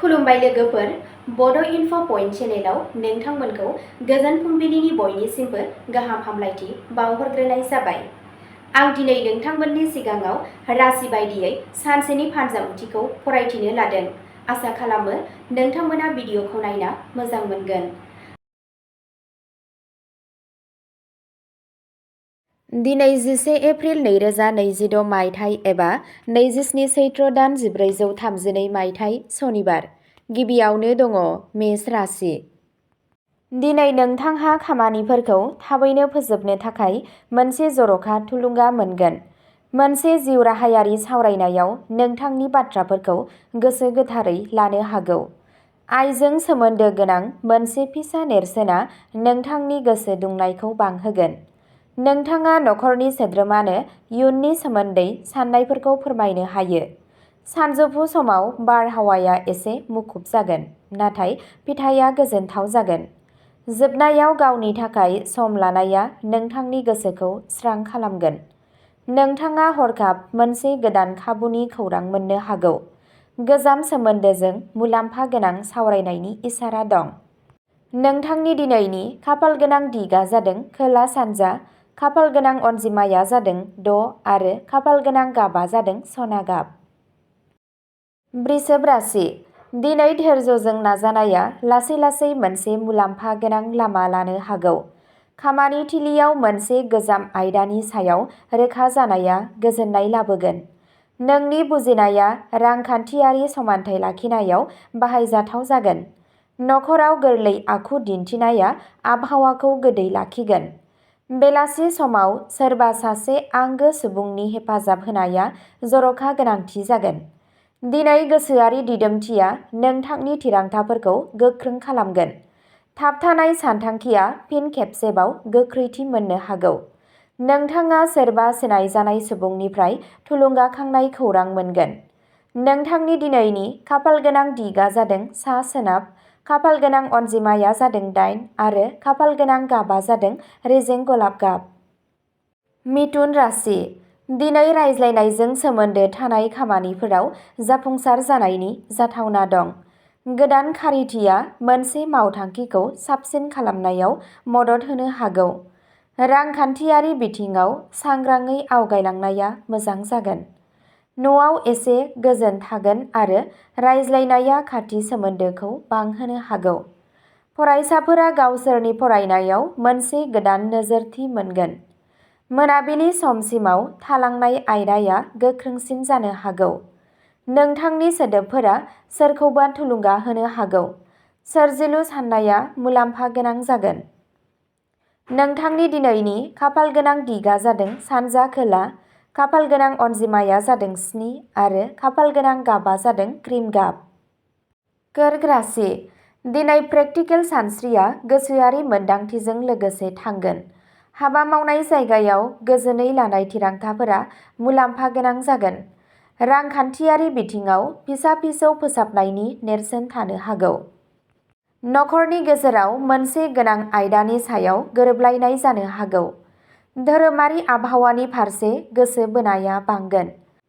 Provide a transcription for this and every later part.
खुलुमबाय लोगोफोर, बड' इनफ' पइन्ट चेनेलाव नोंथांमोनखौ गोजोन फुंबिलिनि बयनिसिमबो गाहाम हामलायथि बावहरग्रोनाय जाबाय। आं दिनै नोंथांमोननि सिगाङाव राशि बायदियै सानसेनि फानजामुथिखौ फरायथिनो लादों। आसा खालामो नोंथांमोना भिडिअखौ नायना मोजां मोनगोन। दिनै 11 एप्रिल 2026 मायथाइ एबा 27 चैत्र दान 1432 मायथाइ सनिबार। गिबियावनो दङ मेष राशि। दिनै नोंथांहा खामानिफोरखौ थाबैनो फोजोबनो थाखाय मोनसे जर'खा थुलुंगा मोनगोन। मोनसे जिउ राहायारि सावरायनायाव नोंथांनि बाथ्राफोरखौ गोसो गोथारै लानो हागौ। आयजों सोमोन्दो गोनां मोनसे फिसा नेरसोना नोंथांनि गोसो दुंनायखौ बांहोगोन। नोंथाङा नखरनि सोद्रोमानो इयुननि सोमोन्दै सान्नायफोरखौ फोरमायनो हायो। सानजौफु समाव बारहावाया एसे मुखुब जागोन, नाथाय फिथाइया गोजोनथाव जागोन। जोबनायाव गावनि थाखाय सम लानाया नोंथांनि गोसोखौ स्रां खालामगोन। नोंथाङा हरखाब मोनसे गोदान खाबुनि खौरां मोननो हागौ। गोजाम सोमोन्दोजों मुलाम्फा गोनां सावरायनायनि इसारा दं। नोंथांनि दिनैनि खाफालगोनां दिगा जादों खोला-सानजा, खाफालगोनां अनजिमाया जादों 6 आरो खाफालगोनां गाबआ जादों सना गाब। वृषभ राशि। दिनै धैर्यजों नाजानाया लासै-लासै मोनसे मुलाम्फा गोनां लामा लानो हागौ। खामानि थिलियाव मोनसे गोजाम आयदानि सायाव रोखा जानाया गोजोननाय लाबोगोन। नोंनि बुजिनाया रांखान्थियारि समानथाय लाखिनायाव बाहायजाथाव जागोन। नखराव गोरलै आखु दिन्थिनाया आबहावाखौ गोदै लाखिगोन। बेलासि समाव सोरबा सासे आंगो सुबुंनि हेफाजाब होनाया जर'खा गोनांथि जागोन। दिनै गोसोआरि दिदोमथिया नोंथांनि थिरांथाफोरखौ गोख्रों खालामगोन। थाबथानाय सानथांखिया फिन खेबसेबाव गोख्रैथि मोननो हागौ। नोंथाङा सोरबा सिनायजानाय सुबुंनिफ्राय थुलुंगाखांनाय खौरां मोनगोन। नोंथांनि दिनैनि खाफालगोनां दिगा जादों सा-सोनाब, खाफालगोनां अनजिमाया जादों 8 आरो खाफालगोनां गाबआ जादों रेजें गलाब गाब। मिथुन राशि। दिनै रायज्लायनायजों सोमोन्दो थानाय खामानिफोराव जाफुंसार जानायनि जाथावना दं। गोदान खारिथिया मोनसे मावथांखिखौ साबसिन खालामनायाव मदद होनो हागौ। रांखान्थियारि बिथिङाव सांग्राङै आवगायलांनाया मोजां जागोन। न'आव एसे गोजोन थागोन आरो रायज्लायनाया खाथि सोमोन्दोखौ बांहोनो हागौ। फरायसाफोरा गावसोरनि फरायनायाव मोनसे गोदान नोजोरथि मोनगोन। मोनाबिलि समसिमाव थालांनाय आयदाया गोख्रोंसिन जानो हागौ। नोंथांनि सोदोबफोरा सोरखौबा थुलुंगा होनो हागौ। सोरजिलु साननाया मुलाम्फा गोनां जागोन। नोंथांनि दिनैनि खाफालगोनां दिगा जादों सानजा-खोला, खाफालगोनां अनजिमाया जादों 7 आरो खाफालगोनां गाबआ जादों क्रिम गाब। कर्क राशि। दिनै प्रेक्टिकेल सानस्रिया गोसोआरि मोनदांथिजों लोगोसे थांगोन। हाबा मावनाय जायगायाव गोजोनै लानाय थिरांथाफोरा मुलाम्फा गोनां जागोन। रांखान्थियारि बिथिङाव फिसा-फिसौ फोसाबनायनि नेरसोन थानो हागौ। नखरनि गेजेराव मोनसे गोनां आयदानि सायाव गोरोबलायनाय जानो हागौ। धोरोमारि आबहावानि फारसे गोसो बोनाया बांगोन।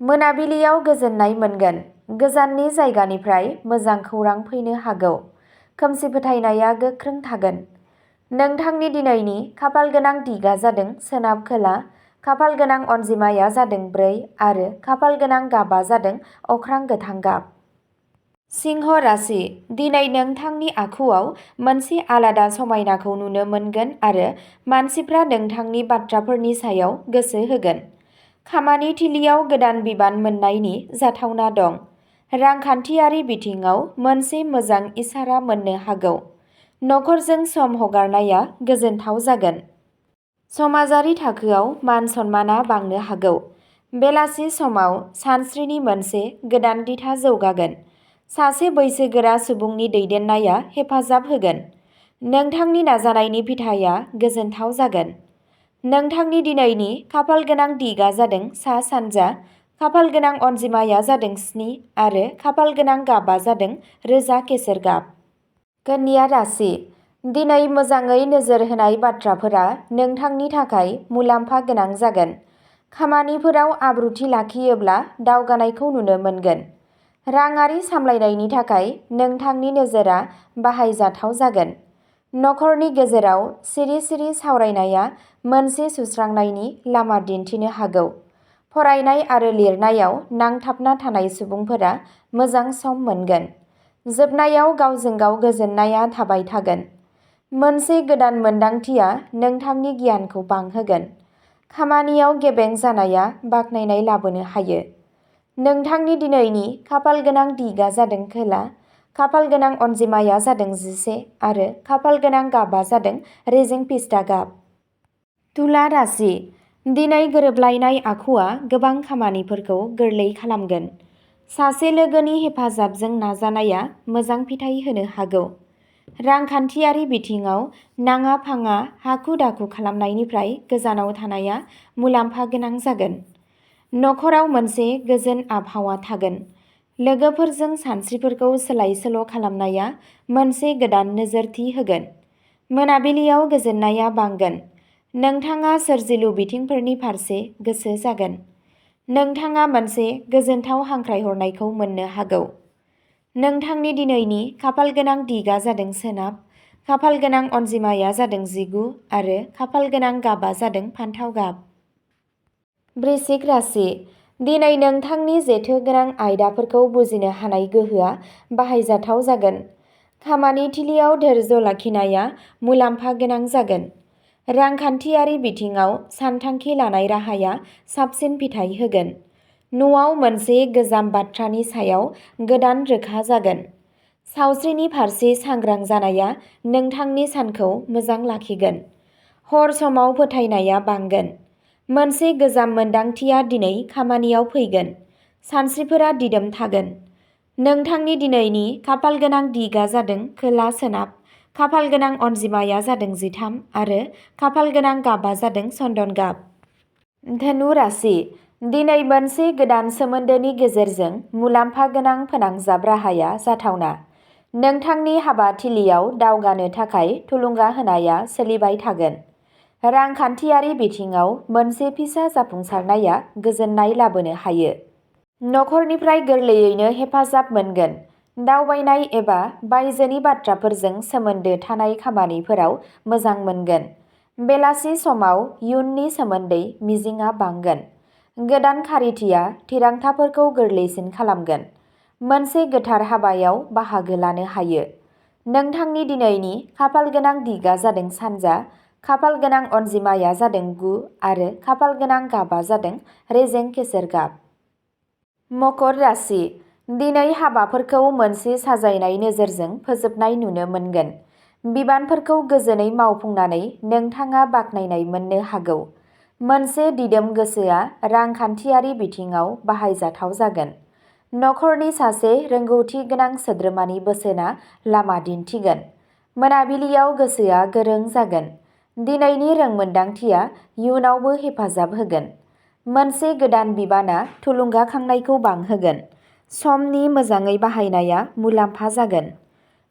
मोनाबिलियाव गोजोननाय मोनगोन। गोजाननि जायगानिफ्राय मोजां खौरां फैनो हागौ। खोमसि फोथायनाया गोख्रों थागोन। नोंथांनि दिनैनि खाफालगोनां दिगा जादों सोनाब-खोला, खाफालगोनां अनजिमाया जादों 4 आरो खाफालगोनां गाबआ जादों अख्रां गोथां गाब। सिंह राशि। दिनै नोंथांनि आखुआव मोनसे आलादा समायनाखौ नुनो मोनगोन आरो मानसिफ्रा नोंथांनि बाथ्राफोरनि सायाव गोसो होगोन। खामानि थिलियाव गोदान बिबान मोन्नायनि जाथावना दं। रांखान्थियारि बिथिङाव मोनसे मोजां इसारा मोननो हागौ। नखरजों सम हगारनाया गोजोनथाव जागोन। समाजारि थाखोआव मान-सन्मानआ बांनो हागौ। बेलासि समाव सानस्रिनि मोनसे गोदान दिथा जौगागोन। सासे बैसोगोरा सुबुंनि दैदेननाया हेफाजाब होगोन। नोंथांनि नाजानायनि फिथाइया गोजोनथाव जागोन। नोंथांनि दिनैनि खाफालगोनां दिगा जादों सा-सानजा, खाफालगोनां अनजिमाया जादों 7 आरो खाफालगोनां गाबआ जादों रोजा केसर गाब। कन्या राशि। दिनै मोजाङै नोजोर होनाय बाथ्राफोरा नोंथांनि थाखाय मुलाम्फा गोनां जागोन। खामानिफोराव आब्रुथि लाखियोब्ला दावगानायखौ नुनो मोनगोन। राङारि सामलायनायनि थाखाय नोंथांनि नोजोरा बाहायजाथाव जागोन। नखरनि गेजेराव सिरि-सिरि सावरायनाया मोनसे सुस्रांनायनि लामा दिन्थिनो हागौ। फरायनाय आरो लिरनायाव नांथाबना थानाय सुबुंफोरा मोजां सम मोनगोन। जोबनायाव गावजों गाव गोजोननाया थाबाय थागोन। मोनसे गोदान मोनदांथिया नोंथांनि गियानखौ बांहोगोन। खामानियाव गेबें जानाया बाख्नायनाय लाबोनो हायो। नोंथांनि दिनैनि खाफालगोनां दिगआ जादों खोला, खाफालगोनां अनजिमाया जादों 11 आरो खाफालगोनां गाबआ जादों रेजें पिस्ता गाब। तुला राशि। दिनै गोरोबलायनाय आखुआ गोबां खामानिफोरखौ गोरलै खालामगोन। सासे लोगोनि हेफाजाबजों नाजानाया मोजां फिथाय होनो हागौ। रांखान्थियारि बिथिङाव नाङा-फाङा हाखु-दाखु खालामनायनिफ्राय गोजानाव थानाया मुलाम्फा गोनां जागोन। नखराव मोनसे गोजोन आबहावा थागोन। लोगोफोरजों सानस्रिफोरखौ सोलाय-सोल' खालामनाया मोनसे गोदान नोजोरथि होगोन। मोनाबिलियाव गोजोननाया बांगोन। नोंथाङा सोरजिलु बिथिंफोरनि फारसे गोसो जागोन। नोंथाङा मोनसे गोजोनथाव हांख्रायहरनायखौ मोननो हागौ। नोंथांनि दिनैनि खाफालगोनां दिगआ जादों सोनाब, खाफालगोनां अनजिमाया जादों 19 आरो खाफालगोनां गाबआ जादों फान्थाव गाब। वृश्चिक राशि। दिनै नोंथांनि जेथो गोनां आयदाफोरखौ बुजिनो हानाय गोहोआ बाहायजाथाव जागोन। खामानि थिलियाव धैर्य लाखिनाया मुलाम्फा गोनां जागोन। रांखान्थियारि बिथिङाव सानथांखि लानाय राहाया साबसिन फिथाय होगोन। न'आव मोनसे गोजाम बाथ्रानि सायाव गोदान रोखा जागोन। सावस्रिनि फारसे सांग्रां जानाया नोंथांनि सानखौ मोजां लाखिगोन। हर समाव फोथायनाया बांगोन। मोनसे गोजाम मोनदांथिया दिनै खामानियाव फैगोन। सानस्रिफोरा दिदोम थागोन। नोंथांनि दिनैनि खाफालगोनां दिगआ जादों खोला-सोनाब, खाफालगोनां अनजिमाया जादों 13 आरो खाफालगोनां गाबआ जादों चन्दन गाब। धनु राशि। दिनै मोनसे गोदान सोमोन्दोनि गेजेरजों मुलाम्फा गोनां फोनांजाब राहाया जाथावना। नोंथांनि हाबाथिलियाव दावगानो थाखाय थुलुंगा होनाया सोलिबाय थागोन। रांखान्थियारि बिथिङाव मोनसे फिसा जाफुंसारनाया गोजोननाय लाबोनो हायो। नखरनिफ्राय गोरलैयैनो हेफाजाब मोनगोन। दावबायनाय एबा बायजोनि बाथ्राफोरजों सोमोन्दो थानाय खामानिफोराव मोजां मोनगोन। बेलासि समाव इयुननि सोमोन्दै मिजिंआ बांगोन। गोदान खारिथिया थिरांथाफोरखौ गोरलैसिन खालामगोन। मोनसे गोथार हाबायाव बाहागो लानो हायो। नोंथांनि दिनैनि खाफालगोनां दिगआ जादों सानजा, खाफालगोनां अनजिमाया जादों 9 आरो खाफालगोनां गाबआ जादों रेजें केसर गाब। मकर राशि। दिनै हाबाफोरखौ मोनसे साजायनाय नोजोरजों फोजोबनाय नुनो मोनगोन। बिबानफोरखौ गोजोनै मावफुंनानै नोंथाङा बाख्नायनाय मोननो हागौ। मोनसे दिदोम गोसोआ रांखान्थियारि बिथिङाव बाहायजाथाव जागोन। नखरनि सासे रोंगौथि गोनां सोद्रोमानि बोसोनआ लामा दिन्थिगोन। मोनाबिलियाव गोसोआ गोरों जागोन। दिनैनि रोंमोनदांथिया इयुनावबो हेफाजाब होगोन। मोनसे गोदान बिबानआ थुलुंगाखांनायखौ बांहोगोन। समनि मोजाङै बाहायनाया मुलाम्फा जागोन।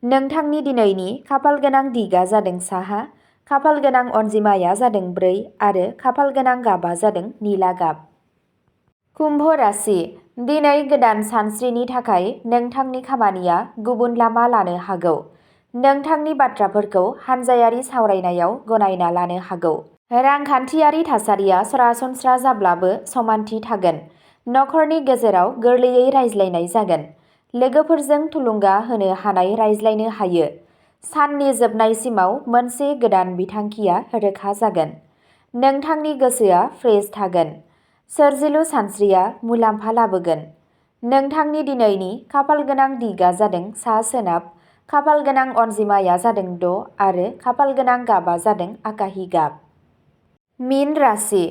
नोंथांनि दिनैनि खाफालगोनां दिगआ जादों साहा, खाफालगोनां अनजिमाया जादों 4 आरो खाफालगोनां गाबआ जादों निला गाब। कुम्भ राशि। दिनै गोदान सानस्रिनि थाखाय नोंथांनि खामानिया गुबुन लामा लानो हागौ। नोंथांनि बाथ्राफोरखौ हानजायारि सावरायनायाव गनायना लानो हागौ। रांखान्थियारि थासारिया सरासनस्रा जाब्लाबो समानथि थागोन। नखरनि गेजेराव गोरलैयै रायज्लायनाय जागोन। लोगोफोरजों थुलुंगा होनो हानाय रायज्लायनो हायो। साननि जोबनायसिमाव मोनसे गोदान बिथांखिया रोखा जागोन। नोंथांनि गोसोआ फ्रेश थागोन। सोरजिलु सानस्रिया मुलाम्फा लाबोगोन। नोंथांनि दिनैनि खाफालगोनां दिगआ जादों सा-सोनाब, खाफालगोनां अनजिमाया जादों 6 आरो खाफालगोनां गाबआ जादों आकाहि गाब। मीन राशि।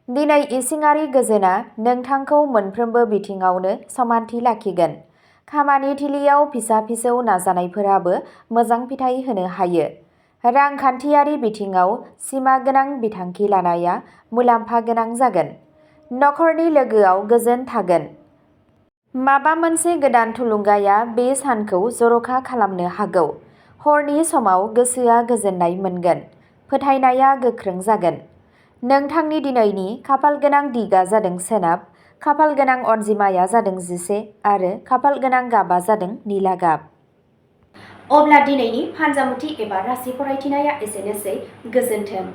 दिनै इसिङारि गोजोनआ नोंथांखौ मोनफ्रोमबो बिथिङावनो समानथि लाखिगोन। खामानि थिलियाव फिसा-फिसौ नाजानायफोराबो मोजां फिथाय होनो हायो। रांखान्थियारि बिथिङाव सिमा गोनां बिथांखि लानाया मुलाम्फा गोनां जागोन। नखरनि लोगोआव गोजोन थागोन। माबा मोनसे गोदान थुलुंगाया बे सानखौ जर'खा खालामनो हागौ। हरनि समाव गोसोआ गोजोननाय मोनगोन। फोथायनाया गोख्रों जागोन। नोंथांनि दिनैनि खाफालगोनां दिगआ जादों सोनाब, खाफाल गोनां अनजिमाया जादों 11 आरो खाफाल गोनां गाबा जादों निला गाब। अब्ला दिनैनि फानजामुथि एबा राशि फरायथिनाया एसेनोसै। गोजोन्थों।